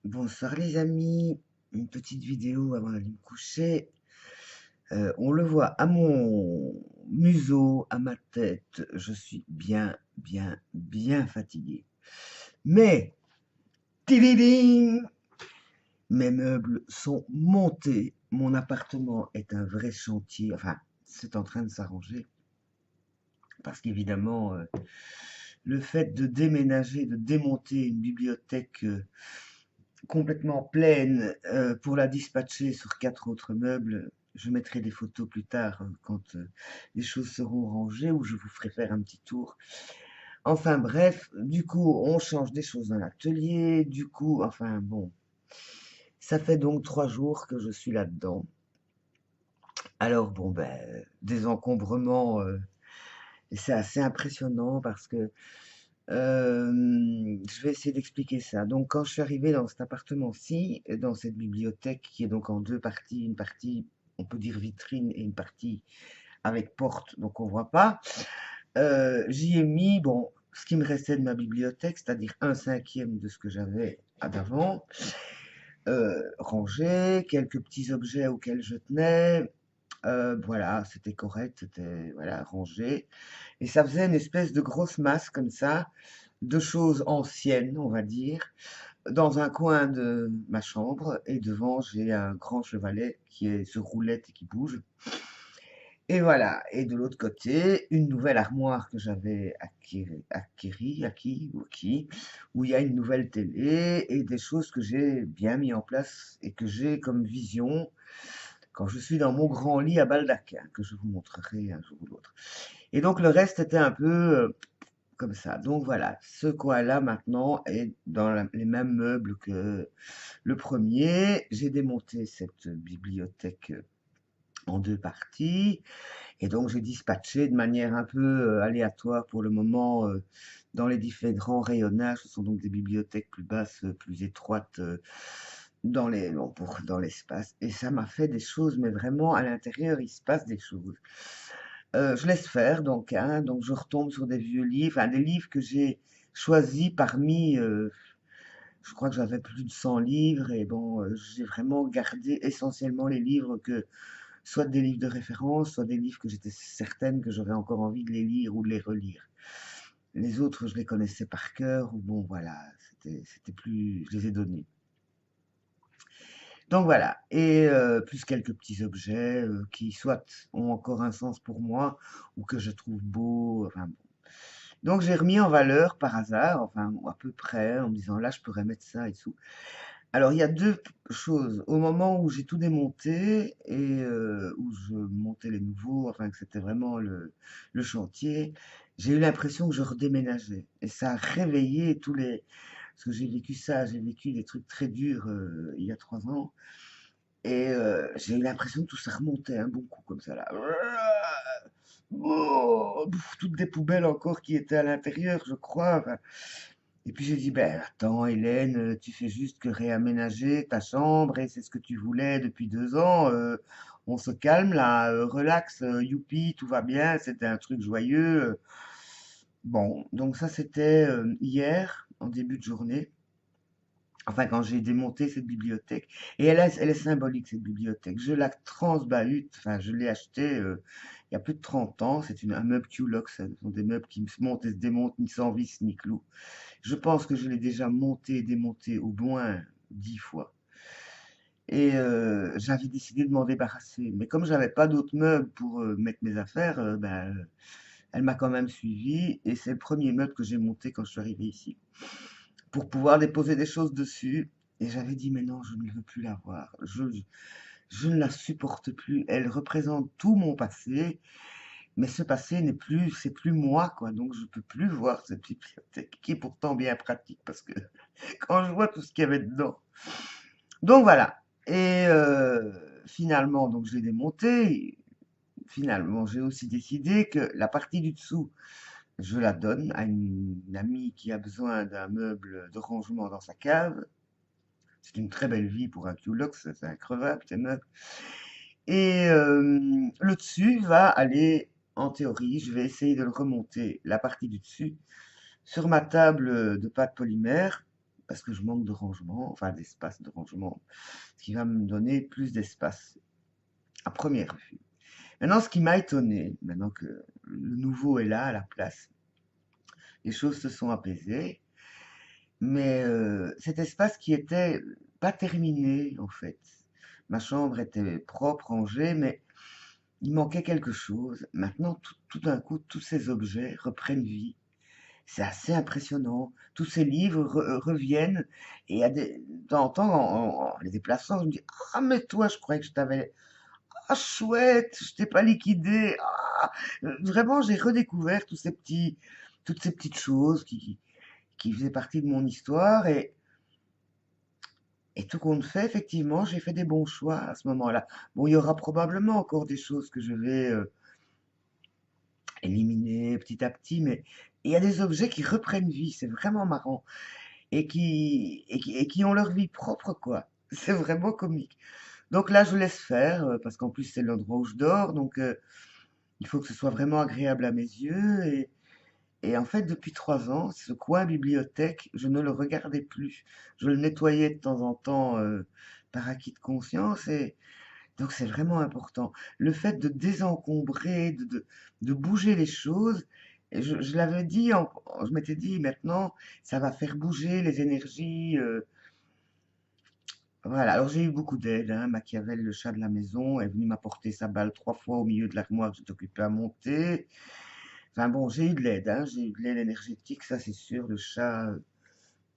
Bonsoir les amis, une petite vidéo avant d'aller me coucher. On le voit à mon museau, à ma tête, je suis bien fatigué. Mais, tididing, mes meubles sont montés. Mon appartement est un vrai chantier. Enfin, c'est en train de s'arranger. Parce qu'évidemment, le fait de déménager, de démonter une bibliothèque complètement pleine pour la dispatcher sur 4 autres meubles. Je mettrai des photos plus tard quand les choses seront rangées ou je vous ferai faire un petit tour. Enfin bref, du coup, on change des choses dans l'atelier. Du coup, enfin bon, ça fait donc 3 jours que je suis là-dedans. Alors bon, ben, des encombrements, c'est assez impressionnant parce que je vais essayer d'expliquer ça. Donc, quand je suis arrivée dans cet appartement-ci, dans cette bibliothèque qui est donc en deux parties, une partie, on peut dire vitrine, et une partie avec porte, donc on voit pas, j'y ai mis, bon, ce qui me restait de ma bibliothèque, c'est-à-dire un cinquième de ce que j'avais d'avant, rangé, quelques petits objets auxquels je tenais, voilà, c'était correct, c'était, voilà, rangé. Et ça faisait une espèce de grosse masse comme ça, de choses anciennes, on va dire, dans un coin de ma chambre. Et devant, j'ai un grand chevalet qui est sur roulette et qui bouge. Et voilà. Et de l'autre côté, une nouvelle armoire que j'avais acquis, où il y a une nouvelle télé et des choses que j'ai bien mis en place et que j'ai comme vision quand je suis dans mon grand lit à baldaquin, que je vous montrerai un jour ou l'autre. Et donc le reste était un peu comme ça. Donc voilà, ce coin-là maintenant est dans les mêmes meubles que le premier. J'ai démonté cette bibliothèque en deux parties et donc j'ai dispatché de manière un peu aléatoire pour le moment dans les différents rayonnages. Ce sont donc des bibliothèques plus basses, plus étroites dans l'espace. Et ça m'a fait des choses, mais vraiment à l'intérieur, il se passe des choses. Je laisse faire donc, hein, donc je retombe sur des vieux livres, enfin, des livres que j'ai choisis parmi, je crois que j'avais plus de 100 livres et bon, j'ai vraiment gardé essentiellement les livres que soit des livres de référence, soit des livres que j'étais certaine que j'aurais encore envie de les lire ou de les relire. Les autres, je les connaissais par cœur ou bon voilà, c'était plus je les ai donnés. Donc voilà, et plus quelques petits objets qui soit ont encore un sens pour moi ou que je trouve beaux, enfin bon. Donc j'ai remis en valeur par hasard, enfin à peu près, en me disant là je pourrais mettre ça et tout. Alors il y a deux choses. Au moment où j'ai tout démonté et où je montais les nouveaux, enfin que c'était vraiment le chantier, j'ai eu l'impression que je redéménageais. Et ça a réveillé tous les... Parce que j'ai vécu ça, j'ai vécu des trucs très durs il y a 3 ans. Et j'ai eu l'impression que tout ça remontait un bon coup comme ça là. Oh, toutes des poubelles encore qui étaient à l'intérieur, je crois. Enfin, et puis j'ai dit, ben attends Hélène, tu fais juste que réaménager ta chambre et c'est ce que tu voulais depuis 2 ans. On se calme là, relax, youpi, tout va bien, c'était un truc joyeux. Bon, donc ça c'était hier, en début de journée. Enfin, quand j'ai démonté cette bibliothèque. Et elle est symbolique, cette bibliothèque. Je la transbahute, enfin, je l'ai achetée il y a plus de 30 ans. C'est un meuble Q-Lock, ce sont des meubles qui se montent et se démontent, ni sans vis, ni clous. Je pense que je l'ai déjà monté et démonté au moins 10 fois. Et j'avais décidé de m'en débarrasser. Mais comme j'avais pas d'autres meubles pour mettre mes affaires, ben, elle m'a quand même suivi. Et c'est le premier meuble que j'ai monté quand je suis arrivé ici pour pouvoir déposer des choses dessus. Et j'avais dit, mais non, je ne veux plus la voir. Je ne la supporte plus. Elle représente tout mon passé, mais ce passé n'est plus, c'est plus moi, quoi. Donc je peux plus voir cette bibliothèque qui est pourtant bien pratique parce que quand je vois tout ce qu'il y avait dedans. Donc voilà. Et finalement, donc je l'ai démonté. Finalement, j'ai aussi décidé que la partie du dessous, je la donne à une amie qui a besoin d'un meuble de rangement dans sa cave. C'est une très belle vie pour un Q-Lox, c'est increvable, ces meubles. Et le dessus va aller, en théorie, je vais essayer de le remonter, la partie du dessus, sur ma table de pâte polymère. parce que je manque de rangement, enfin d'espace de rangement, ce qui va me donner plus d'espace à première vue. Maintenant, ce qui m'a étonné, maintenant que le nouveau est là à la place, les choses se sont apaisées, mais cet espace qui était pas terminé en fait. Ma chambre était propre, rangée, mais il manquait quelque chose. Maintenant, tout d'un coup, tous ces objets reprennent vie. C'est assez impressionnant. Tous ces livres reviennent et il y a de temps en temps, en les déplaçant, je me dis, ah mais toi, je croyais que je t'avais. Ah chouette, je t'ai pas liquidé. Ah, vraiment, j'ai redécouvert toutes ces petites choses qui faisaient partie de mon histoire et tout compte fait, effectivement, j'ai fait des bons choix à ce moment-là. Bon, il y aura probablement encore des choses que je vais éliminer petit à petit, mais il y a des objets qui reprennent vie, c'est vraiment marrant, et qui ont leur vie propre, quoi. C'est vraiment comique. Donc là, je laisse faire, parce qu'en plus, c'est l'endroit où je dors, donc il faut que ce soit vraiment agréable à mes yeux. Et en fait, depuis 3 ans, ce coin bibliothèque, je ne le regardais plus. Je le nettoyais de temps en temps par acquis de conscience. Et donc, c'est vraiment important. Le fait de désencombrer, de bouger les choses, et je l'avais dit, je m'étais dit, maintenant, ça va faire bouger les énergies. Voilà, alors j'ai eu beaucoup d'aide, hein. Machiavel, le chat de la maison, est venu m'apporter sa balle 3 fois au milieu de l'armoire que j'étais occupé à monter. Enfin bon, j'ai eu de l'aide, hein. J'ai eu de l'aide énergétique, ça c'est sûr. Le chat,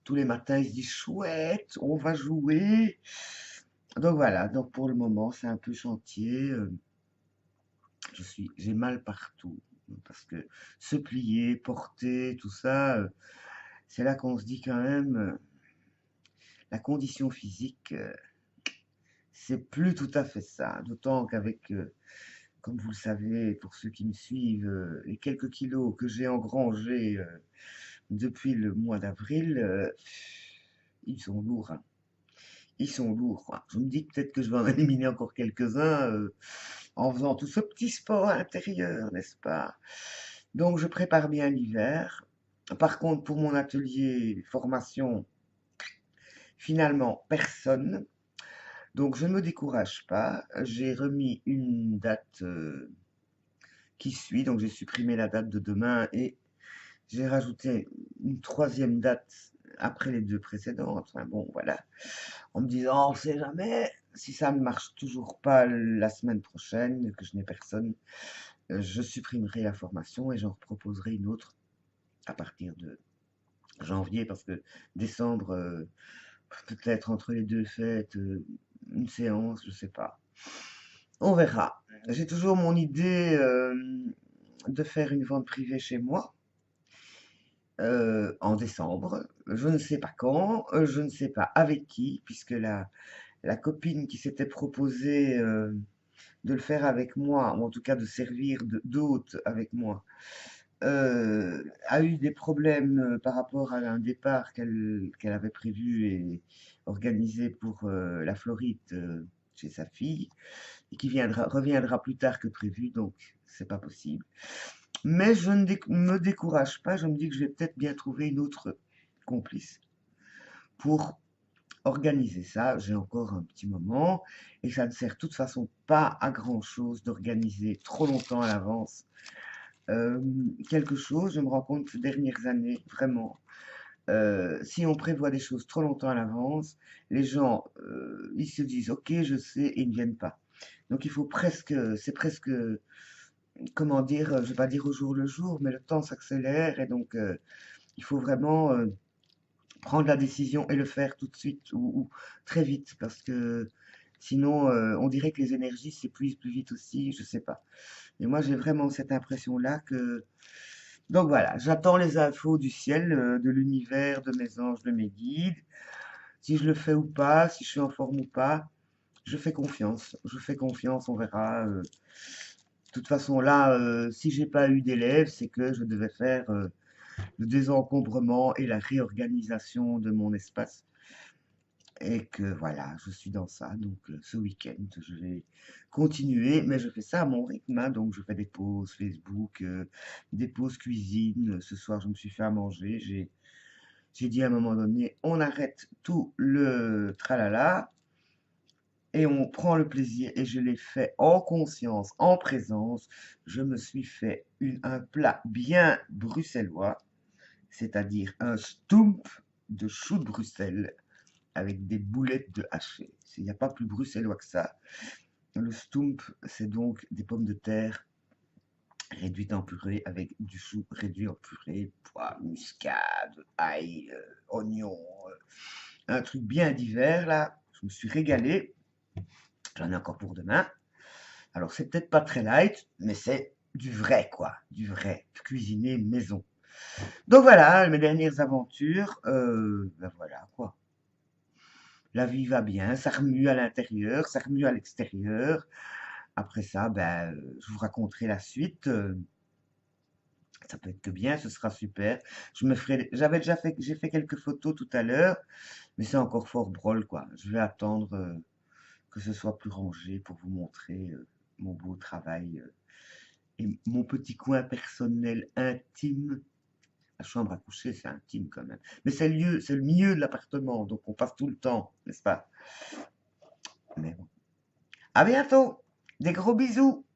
tous les matins, il se dit chouette, on va jouer. Donc voilà, donc pour le moment, c'est un peu chantier. J'ai mal partout. Parce que se plier, porter, tout ça, c'est là qu'on se dit quand même, la condition physique, c'est plus tout à fait ça. D'autant qu'avec, comme vous le savez, pour ceux qui me suivent, les quelques kilos que j'ai engrangés depuis le mois d'avril, ils sont lourds, hein. Ils sont lourds, quoi. Je me dis peut-être que je vais en éliminer encore quelques-uns en faisant tout ce petit sport intérieur, n'est-ce pas? Donc je prépare bien l'hiver. Par contre, pour mon atelier formation, finalement, personne. Donc je ne me décourage pas. J'ai remis une date qui suit, donc j'ai supprimé la date de demain et j'ai rajouté une troisième date après les deux précédentes. Enfin bon, voilà. En me disant, on ne sait jamais, si ça ne marche toujours pas la semaine prochaine, que je n'ai personne, je supprimerai la formation et j'en proposerai une autre à partir de janvier, parce que décembre, peut-être entre les deux fêtes, une séance, je sais pas. On verra. J'ai toujours mon idée de faire une vente privée chez moi en décembre. Je ne sais pas quand, je ne sais pas avec qui, puisque la copine qui s'était proposée de le faire avec moi, ou en tout cas de servir d'hôte avec moi, a eu des problèmes par rapport à un départ qu'elle avait prévu et organisé pour la Floride chez sa fille, et qui reviendra plus tard que prévu, donc c'est pas possible. Mais je ne me décourage pas, je me dis que je vais peut-être bien trouver une autre complice pour organiser ça. J'ai encore un petit moment et ça ne sert de toute façon pas à grand-chose d'organiser trop longtemps à l'avance quelque chose. Je me rends compte ces dernières années, vraiment, si on prévoit des choses trop longtemps à l'avance, les gens, ils se disent, ok, je sais, et ils ne viennent pas. Donc il faut presque, c'est presque, comment dire, je vais pas dire au jour le jour, mais le temps s'accélère et donc il faut vraiment prendre la décision et le faire tout de suite ou très vite parce que sinon on dirait que les énergies s'épuisent plus vite aussi, je sais pas. Et moi j'ai vraiment cette impression-là que donc voilà, j'attends les infos du ciel, de l'univers, de mes anges, de mes guides. Si je le fais ou pas, si je suis en forme ou pas, je fais confiance. Je fais confiance, on verra. De toute façon, là, si j'ai pas eu d'élèves, c'est que je devais faire le désencombrement et la réorganisation de mon espace. Et que voilà, je suis dans ça. Donc ce week-end, je vais continuer, mais je fais ça à mon rythme, hein. Donc je fais des pauses Facebook, des pauses cuisine. Ce soir, je me suis fait à manger. J'ai dit à un moment donné, on arrête tout le tralala et on prend le plaisir. Et je l'ai fait en conscience, en présence. Je me suis fait un plat bien bruxellois, c'est-à-dire un stump de chou de Bruxelles avec des boulettes de haché. Il n'y a pas plus bruxellois que ça. Le stump, c'est donc des pommes de terre réduites en purée avec du chou réduit en purée, pois, muscade, ail, oignon, un truc bien divers là. Je me suis régalé. J'en ai encore pour demain. Alors c'est peut-être pas très light, mais c'est du vrai quoi, du vrai, cuisiné maison. Donc voilà, mes dernières aventures, ben voilà quoi. La vie va bien, ça remue à l'intérieur, ça remue à l'extérieur. Après ça, ben, je vous raconterai la suite. Ça peut être que bien, ce sera super. J'avais déjà fait, j'ai fait quelques photos tout à l'heure, mais c'est encore fort drôle, quoi. Je vais attendre que ce soit plus rangé pour vous montrer mon beau travail et mon petit coin personnel intime. La chambre à coucher, c'est intime quand même. Mais c'est le milieu de l'appartement, donc on passe tout le temps, n'est-ce pas? Mais bon. À bientôt. Des gros bisous.